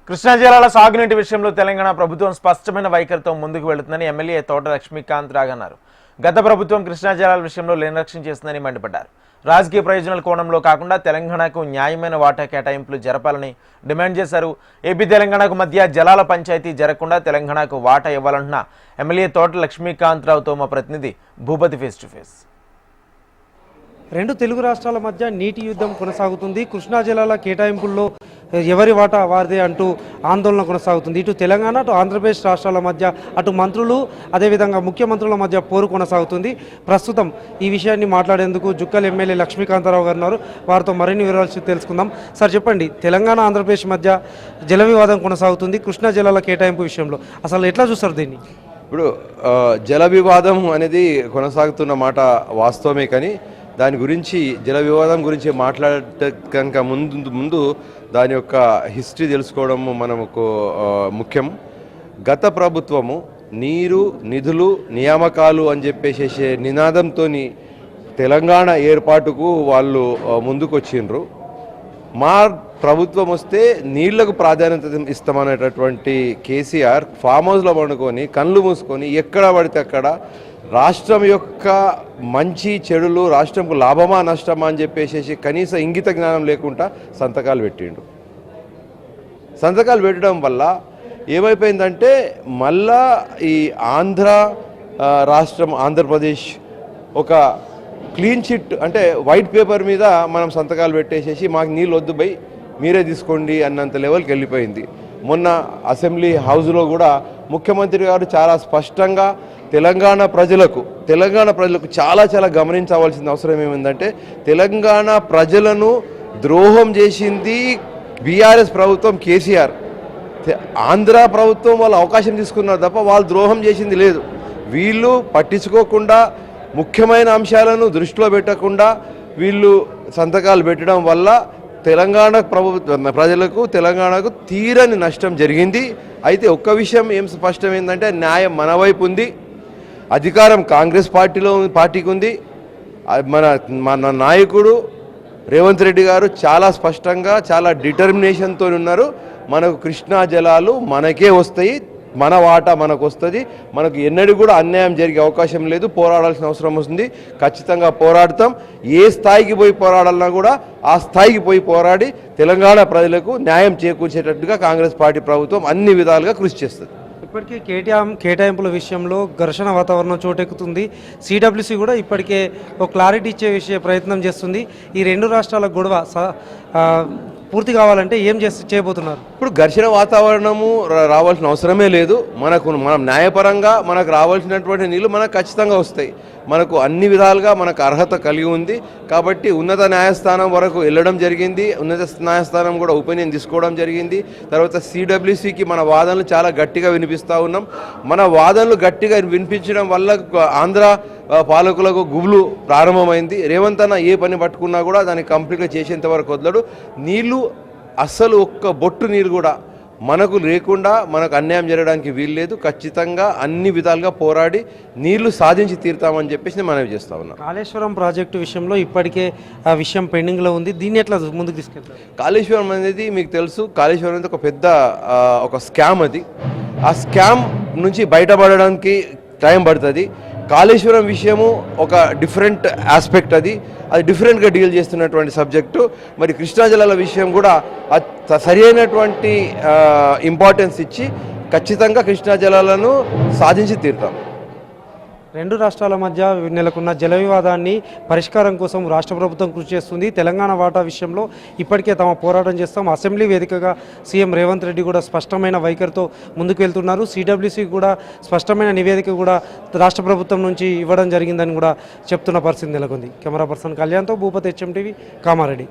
కృష్ణా జిల్లాల సాగునీటి విషయంలో తెలంగాణ ప్రభుత్వం స్పష్టమైన వైఖరితో ముందుకు వెళుతుందని ఎమ్మెల్యే తోట లక్ష్మీకాంత్ రావు అన్నారు. గత ప్రభుత్వం కృష్ణా జిల్లాల విషయంలో నిర్లక్ష్యం చేస్తుందని మండిపడ్డారు. రాజకీయ ప్రయోజనాల కోణంలో కాకుండా తెలంగాణకు న్యాయమైన వాటా కేటాయింపులు జరపాలని డిమాండ్ చేశారు. ఏపీ తెలంగాణకు మధ్య జలాల పంచాయతీ జరగకుండా తెలంగాణకు వాటా ఇవ్వాలంటున్న ఎమ్మెల్యే తోట లక్ష్మీకాంత్ రావుతో మా ప్రతినిధి భూపతి ఫేస్ టు ఫేస్. రెండు తెలుగు రాష్ట్రాల మధ్య నీటి యుద్ధం కొనసాగుతుంది. కృష్ణా జిల్లాల కేటాయింపుల్లో ఎవరి వాటా వారిదే అంటూ ఆందోళన కొనసాగుతుంది. ఇటు తెలంగాణ అటు ఆంధ్రప్రదేశ్ రాష్ట్రాల మధ్య అటు మంత్రులు అదేవిధంగా ముఖ్యమంత్రుల మధ్య పోరు కొనసాగుతుంది. ప్రస్తుతం ఈ విషయాన్ని మాట్లాడేందుకు జుక్కల్ ఎమ్మెల్యే లక్ష్మీకాంతారావు గారు ఉన్నారు. వారితో మరిన్ని వివరాలు తెలుసుకుందాం. సార్ చెప్పండి, తెలంగాణ ఆంధ్రప్రదేశ్ మధ్య జల వివాదం కొనసాగుతుంది కృష్ణా జిల్లాల కేటాయింపు విషయంలో. అసలు ఎట్లా చూస్తారు దీన్ని? ఇప్పుడు జల వివాదం అనేది కొనసాగుతున్న మాట వాస్తవమే, కానీ దాని గురించి జల వివాదం గురించి మాట్లాడక ముందు దాని యొక్క హిస్టరీ తెలుసుకోవడం మనకు ముఖ్యం. గత ప్రభుత్వము నీరు నిధులు నియామకాలు అని చెప్పేసి నినాదంతో తెలంగాణ ఏర్పాటుకు వాళ్ళు ముందుకు వచ్చిండ్రు. మా ప్రభుత్వం వస్తే నీళ్లకు ప్రాధాన్యత ఇస్తామనేటటువంటి కేసీఆర్ ఫామ్ హౌస్లో పండుకొని కళ్ళు మూసుకొని ఎక్కడ పడితే అక్కడ రాష్ట్రం యొక్క మంచి చెడులు, రాష్ట్రంకు లాభమా నష్టమా అని చెప్పేసి కనీస ఇంగిత జ్ఞానం లేకుండా సంతకాలు పెట్టిండు. సంతకాలు పెట్టడం వల్ల ఏమైపోయిందంటే మళ్ళా ఈ రాష్ట్రం ఆంధ్రప్రదేశ్ ఒక క్లీన్ చిట్ అంటే వైట్ పేపర్ మీద మనం సంతకాలు పెట్టేసేసి మాకు నీళ్ళు వద్దు బై మీరే తీసుకోండి అన్నంత లెవెల్కి వెళ్ళిపోయింది. మొన్న అసెంబ్లీ హౌస్లో కూడా ముఖ్యమంత్రి గారు చాలా స్పష్టంగా తెలంగాణ ప్రజలకు చాలా గమనించవలసిన అవసరం ఏమైందంటే తెలంగాణ ప్రజలను ద్రోహం చేసింది బీఆర్ఎస్ ప్రభుత్వం, కేసీఆర్. ఆంధ్ర ప్రభుత్వం వాళ్ళు అవకాశం తీసుకున్నారు తప్ప వాళ్ళు ద్రోహం చేసింది లేదు. వీళ్ళు పట్టించుకోకుండా ముఖ్యమైన అంశాలను దృష్టిలో పెట్టకుండా వీళ్ళు సంతకాలు పెట్టడం వల్ల తెలంగాణ ప్రజలకు తెలంగాణకు తీరని నష్టం జరిగింది. అయితే ఒక్క విషయం ఏం స్పష్టమైందంటే న్యాయం మన వైపు ఉంది, అధికారం కాంగ్రెస్ పార్టీకి ఉంది. మన నాయకుడు రేవంత్ రెడ్డి గారు చాలా స్పష్టంగా చాలా డిటర్మినేషన్తో ఉన్నారు. మనకు కృష్ణా జలాలు మనకే వస్తాయి, మన వాటా మనకు వస్తుంది, మనకు ఎన్నడూ కూడా అన్యాయం జరిగే అవకాశం లేదు, పోరాడాల్సిన అవసరం వస్తుంది. ఖచ్చితంగా పోరాడతాం. ఏ స్థాయికి పోయి పోరాడాలన్నా కూడా ఆ స్థాయికి పోయి పోరాడి తెలంగాణ ప్రజలకు న్యాయం చేకూర్చేటట్టుగా కాంగ్రెస్ పార్టీ ప్రభుత్వం అన్ని విధాలుగా కృషి చేస్తుంది. ఇప్పటికే కేటాయింపుల విషయంలో ఘర్షణ వాతావరణం చోటెక్కుతుంది. సిడబ్ల్యూసి కూడా ఇప్పటికే ఒక క్లారిటీ ఇచ్చే ప్రయత్నం చేస్తుంది. ఈ రెండు రాష్ట్రాల గొడవ పూర్తి కావాలంటే ఏం చేయబోతున్నారు? ఇప్పుడు ఘర్షణ వాతావరణము రావాల్సిన అవసరమే లేదు. మనం న్యాయపరంగా మనకు రావాల్సినటువంటి నీళ్లు మనకు ఖచ్చితంగా వస్తాయి. మనకు అన్ని విధాలుగా మనకు అర్హత కలిగి ఉంది. కాబట్టి ఉన్నత న్యాయస్థానం వరకు వెళ్ళడం జరిగింది. ఉన్నత న్యాయస్థానం కూడా ఒపీనియన్ తీసుకోవడం జరిగింది. తర్వాత సిడబ్ల్యూసికి మన వాదనలు చాలా గట్టిగా వినిపిస్తూ ఉన్నాం. మన వాదనలు గట్టిగా వినిపించడం వల్ల ఆంధ్ర పాలకులకు గుబులు ప్రారంభమైంది. రేవంత్ అన్న ఏ పని పట్టుకున్నా కూడా దాన్ని కంప్లీట్గా చేసేంత వరకు వదలడు. నీళ్లు అస్సలు ఒక్క బొట్టు నీరు కూడా మనకు లేకుండా మనకు అన్యాయం జరగడానికి వీల్లేదు. ఖచ్చితంగా అన్ని విధాలుగా పోరాడి నీళ్లు సాధించి తీరుతామని చెప్పేసి మనవి చేస్తా ఉన్నాం. కాళేశ్వరం ప్రాజెక్టు విషయంలో ఇప్పటికే ఆ విషయం పెండింగ్లో ఉంది. దీన్ని ఎట్లా ముందుకు తీసుకెళ్తారు? కాళేశ్వరం అనేది మీకు తెలుసు, కాళేశ్వరం అనేది ఒక పెద్ద ఒక స్కామ్. అది ఆ స్కామ్ నుంచి బయటపడడానికి టైం పడుతుంది. కాళేశ్వరం విషయము ఒక డిఫరెంట్ ఆస్పెక్ట్, అది డిఫరెంట్గా డీల్ చేస్తున్నటువంటి సబ్జెక్టు. మరి కృష్ణా జిల్లాల విషయం కూడా సరి అయినటువంటి ఇంపార్టెన్స్ ఇచ్చి ఖచ్చితంగా కృష్ణా జలాలను సాధించి తీరుతాం. రెండు రాష్ట్రాల మధ్య నెలకొన్న జల వివాదాన్ని పరిష్కారం కోసం రాష్ట్ర ప్రభుత్వం కృషి చేస్తుంది. తెలంగాణ వాటా విషయంలో ఇప్పటికే తమ పోరాటం చేస్తాం. అసెంబ్లీ వేదికగా సీఎం రేవంత్ రెడ్డి కూడా స్పష్టమైన వైఖరితో ముందుకు వెళ్తున్నారు. సిడబ్ల్యూసీ కూడా స్పష్టమైన నివేదిక కూడా రాష్ట్ర ప్రభుత్వం నుంచి ఇవ్వడం జరిగిందని కూడా చెప్తున్న పరిస్థితి నెలకొంది. కెమెరా పర్సన్ కళ్యాణ్తో భూపతి, HM టీవీ, కామారెడ్డి.